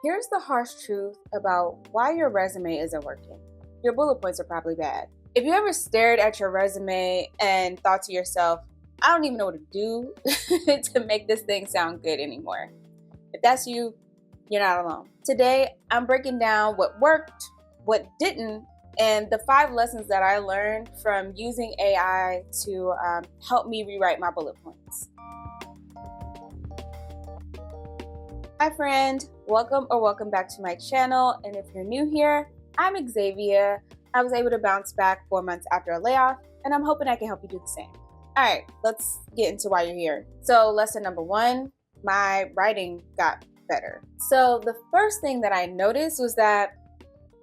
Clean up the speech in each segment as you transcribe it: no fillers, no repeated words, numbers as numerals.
Here's the harsh truth about why your resume isn't working. Your bullet points are probably bad. If you ever stared at your resume and thought to yourself, I don't even know what to do to make this thing sound good anymore. If that's you, you're not alone. Today, I'm breaking down what worked, what didn't, and the 5 lessons that I learned from using AI to help me rewrite my bullet points. Hi friend, welcome back to my channel. And if you're new here, I'm Xavier. I was able to bounce back 4 months after a layoff, and I'm hoping I can help you do the same. All right, let's get into why you're here. So lesson number 1, my writing got better. So the first thing that I noticed was that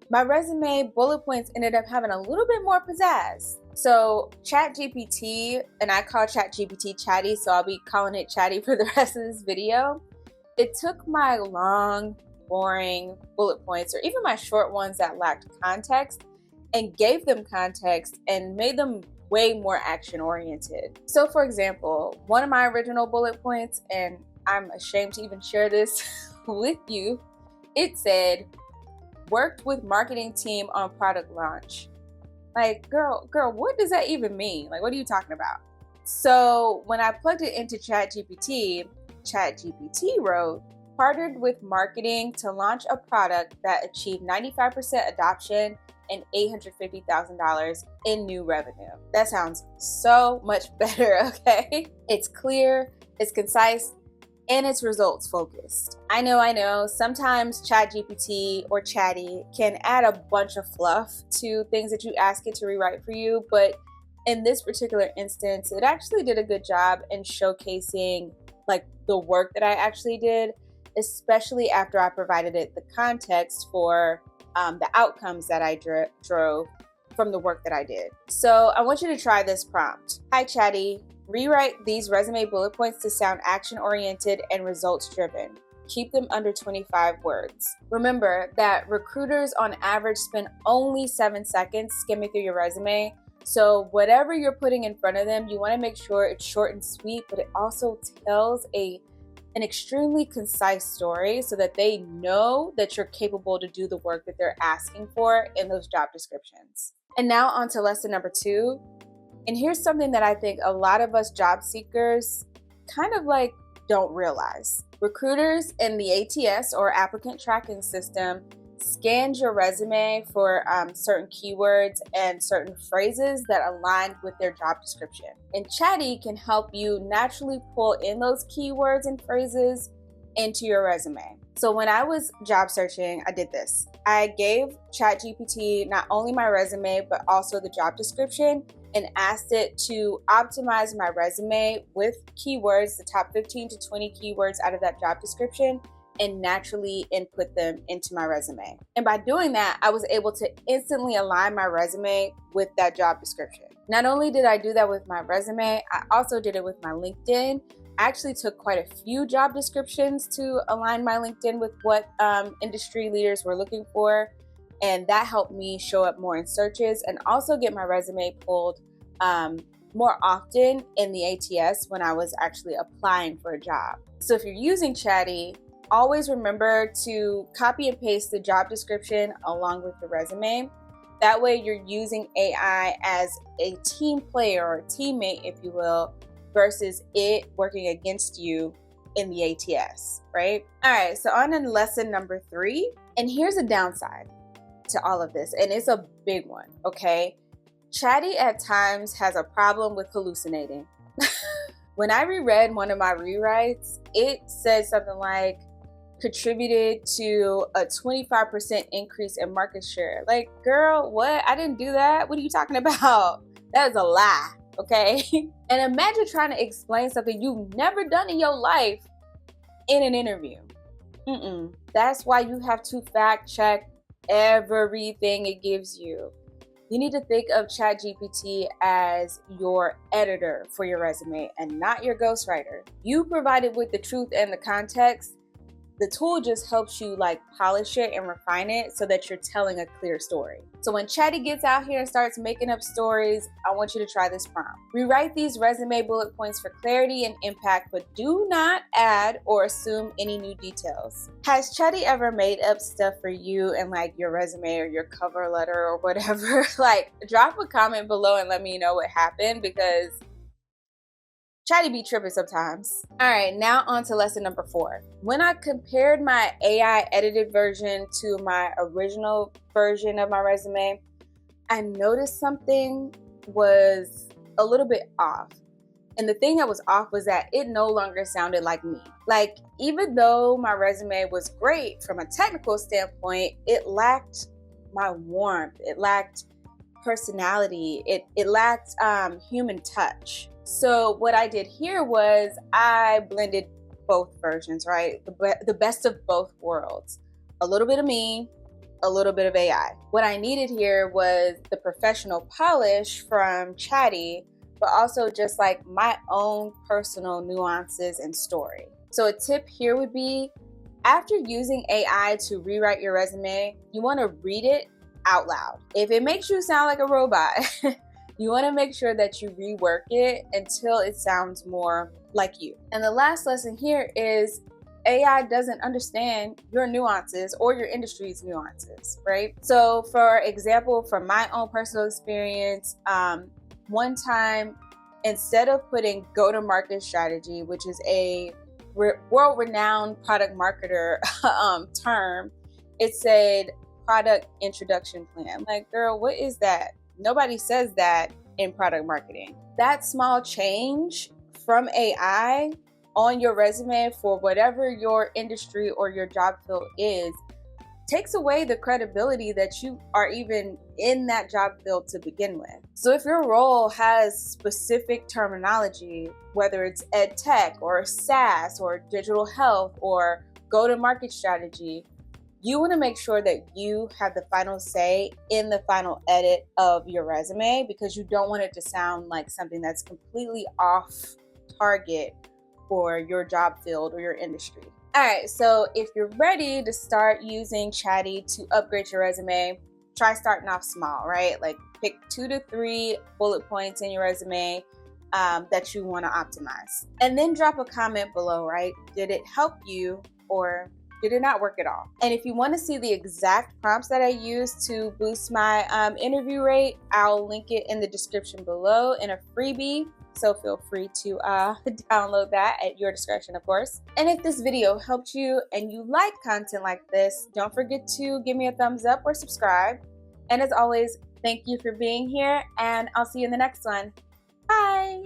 my resume bullet points ended up having a little bit more pizzazz. So ChatGPT, and I call ChatGPT Chatty, so I'll be calling it Chatty for the rest of this video. It took my long, boring bullet points, or even my short ones that lacked context, and gave them context and made them way more action-oriented. So for example, one of my original bullet points, and I'm ashamed to even share this with you, it said, worked with marketing team on product launch. Like, girl, what does that even mean? Like, what are you talking about? So when I plugged it into ChatGPT wrote, partnered with marketing to launch a product that achieved 95% adoption and $850,000 in new revenue. That sounds so much better, okay? It's clear, it's concise, and it's results focused. I know, sometimes ChatGPT or Chatty can add a bunch of fluff to things that you ask it to rewrite for you, but in this particular instance, it actually did a good job in showcasing like the work that I actually did, especially after I provided it the context for the outcomes that I drove from the work that I did. So I want you to try this prompt. Hi Chatty, rewrite these resume bullet points to sound action-oriented and results-driven. Keep them under 25 words. Remember that recruiters on average spend only 7 seconds skimming through your resume. So whatever you're putting in front of them, you want to make sure it's short and sweet, but it also tells an extremely concise story so that they know that you're capable to do the work that they're asking for in those job descriptions. And now on to lesson number 2. And here's something that I think a lot of us job seekers kind of like don't realize. Recruiters in the ATS, or applicant tracking system, scanned your resume for certain keywords and certain phrases that aligned with their job description. And Chatty can help you naturally pull in those keywords and phrases into your resume. So when I was job searching, I did this. I gave ChatGPT not only my resume, but also the job description, and asked it to optimize my resume with keywords, the top 15 to 20 keywords out of that job description, and naturally input them into my resume. And by doing that, I was able to instantly align my resume with that job description. Not only did I do that with my resume, I also did it with my LinkedIn. I actually took quite a few job descriptions to align my LinkedIn with what industry leaders were looking for. And that helped me show up more in searches and also get my resume pulled more often in the ATS when I was actually applying for a job. So if you're using Chatty, always remember to copy and paste the job description along with the resume. That way you're using AI as a team player or a teammate, if you will, versus it working against you in the ATS, right? All right, so on to lesson number 3. And here's a downside to all of this, and it's a big one, okay? Chatty at times has a problem with hallucinating. When I reread one of my rewrites, it said something like, contributed to a 25% increase in market share. Like, girl, what? I didn't do that. What are you talking about? That is a lie, okay? And imagine trying to explain something you've never done in your life in an interview. That's why you have to fact check everything it gives you. You need to think of ChatGPT as your editor for your resume and not your ghostwriter. You provide it with the truth and the context, The tool just helps you like polish it and refine it so that you're telling a clear story. So when Chatty gets out here and starts making up stories, I want you to try this prompt. Rewrite these resume bullet points for clarity and impact, but do not add or assume any new details. Has Chatty ever made up stuff for you in like your resume or your cover letter or whatever? Like, drop a comment below and let me know what happened, because Chatty be tripping sometimes. All right, now on to lesson number 4. When I compared my AI edited version to my original version of my resume, I noticed something was a little bit off. And the thing that was off was that it no longer sounded like me. Like, even though my resume was great from a technical standpoint, it lacked my warmth. It lacked personality. It lacked human touch. So what I did here was I blended both versions, right? The best of both worlds. A little bit of me, a little bit of AI. What I needed here was the professional polish from Chatty, but also just like my own personal nuances and story. So a tip here would be, after using AI to rewrite your resume, you want to read it out loud. If it makes you sound like a robot, you want to make sure that you rework it until it sounds more like you. And the last lesson here is AI doesn't understand your nuances or your industry's nuances, right? So for example, from my own personal experience, one time, instead of putting go-to-market strategy, which is a world-renowned product marketer term, it said product introduction plan. Like, girl, what is that? Nobody says that in product marketing. That small change from AI on your resume for whatever your industry or your job field is takes away the credibility that you are even in that job field to begin with. So if your role has specific terminology, whether it's ed tech or SaaS or digital health or go-to-market strategy, you want to make sure that you have the final say in the final edit of your resume, because you don't want it to sound like something that's completely off target for your job field or your industry. All right, so if you're ready to start using Chatty to upgrade your resume, try starting off small, right? Like, pick 2 to 3 bullet points in your resume that you want to optimize. And then drop a comment below, right? Did it help you, or did it not work at all? And if you want to see the exact prompts that I use to boost my interview rate, I'll link it in the description below in a freebie. So feel free to download that at your discretion, of course. And if this video helped you and you like content like this, don't forget to give me a thumbs up or subscribe. And as always, thank you for being here, and I'll see you in the next one. Bye.